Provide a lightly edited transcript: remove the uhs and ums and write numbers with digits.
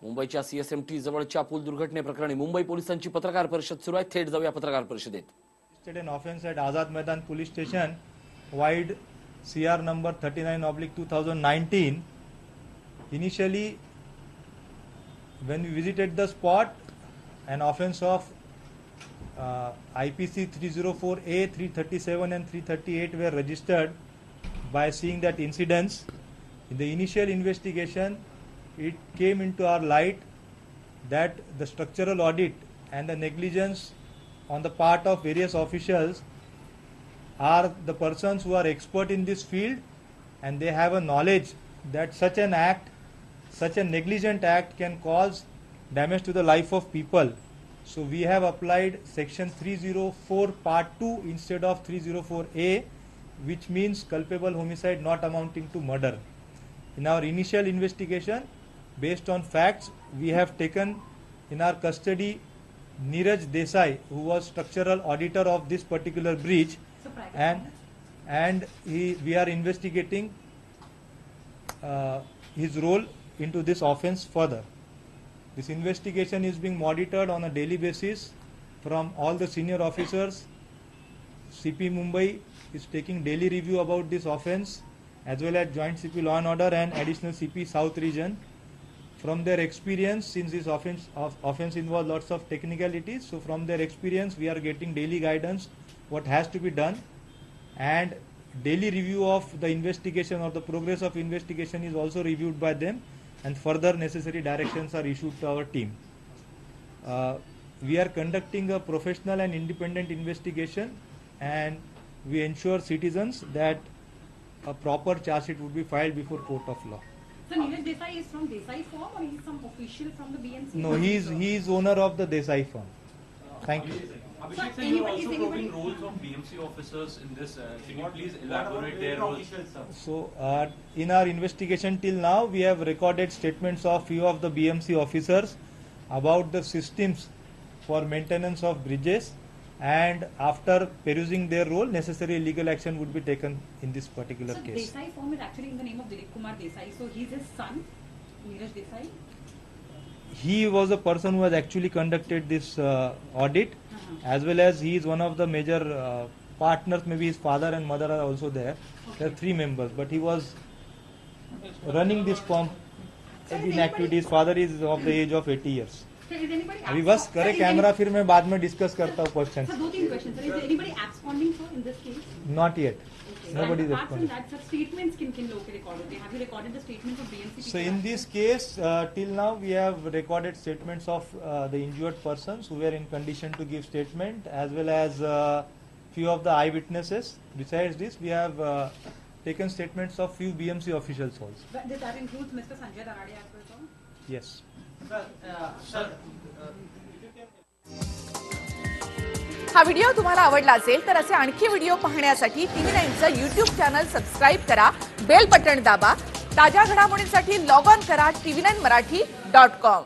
मुंबईच्या सीएसएमटी जवळच्या पूल दुर्घटनेप्रकरणी मुंबई पोलिसांची पत्रकार परिषद सुरू आहे. थेट जाऊया पत्रकार परिषदेत. An offense at Azad Maidan Police Station, wide CR number 39/2019. Initially, when we visited the spot, an offense of IPC 304A, 337 and 338 were registered. By seeing that incidents, in the initial investigation, it came into our light that the structural audit and the negligence on the part of various officials are the persons who are expert in this field, and they have a knowledge that such an act, such a negligent act can cause damage to the life of people. So we have applied section 304 part 2 instead of 304A, which means culpable homicide not amounting to murder. In our initial investigation, based on facts, we have taken in our custody Neeraj Desai, who was structural auditor of this particular breach, and we are investigating his role into this offense further. This investigation is being monitored on a daily basis from all the senior officers. CP Mumbai is taking daily review about this offense, as well as Joint CP Law and Order and Additional CP South Region. From their experience, since this offense involves lots of technicalities, so from their experience we are getting daily guidance what has to be done, and daily review of the investigation or the progress of investigation is also reviewed by them, and further necessary directions are issued to our team. We are conducting a professional and independent investigation, and we ensure citizens that a proper charge sheet would be filed before court of law. So Neeraj Desai is from Desai firm, or he is some official from the BMC? No, he is owner of the Desai firm. Thank you. Abhishek sir, you are also probing roles of BMC officers in this. Can you please elaborate their roles? So, in our investigation till now, we have recorded statements of few of the BMC officers about the systems for maintenance of bridges, and after perusing their role, necessary legal action would be taken in this particular case. So Desai firm is actually in the name of Dilip Kumar Desai. So he's his son, Neeraj Desai. He was the person who has actually conducted this audit, as well as he is one of the major partners. Maybe his father and mother are also there. Okay. There are 3 members, but he was running this firm in activity. His father is of the age of 80 years. अभी बस करे camera, फिर मैं बाद में discuss करता हूँ question. Sir, 2-3 questions. Sir, is there anybody absconding sir in this case? Not yet. Okay. Nobody is apart from absconding. that, sir, statements can look recorded. Have you recorded the statements of BMC? So in this case, till now we have recorded statements of the injured persons who were in condition to give statement, as well as few of the eyewitnesses. Besides this, we have taken statements of few BMC officials also. But that includes Mr. Sanjay Darade as well, sir? Yes. हा video तुम्हाला आवडला असेल तर असे आणखी video पाहण्यासाठी TV9चं YouTube channel subscribe करा, bell button दाबा. ताज्या घडामोडींसाठी लॉग ऑन करा tv9marathi.com.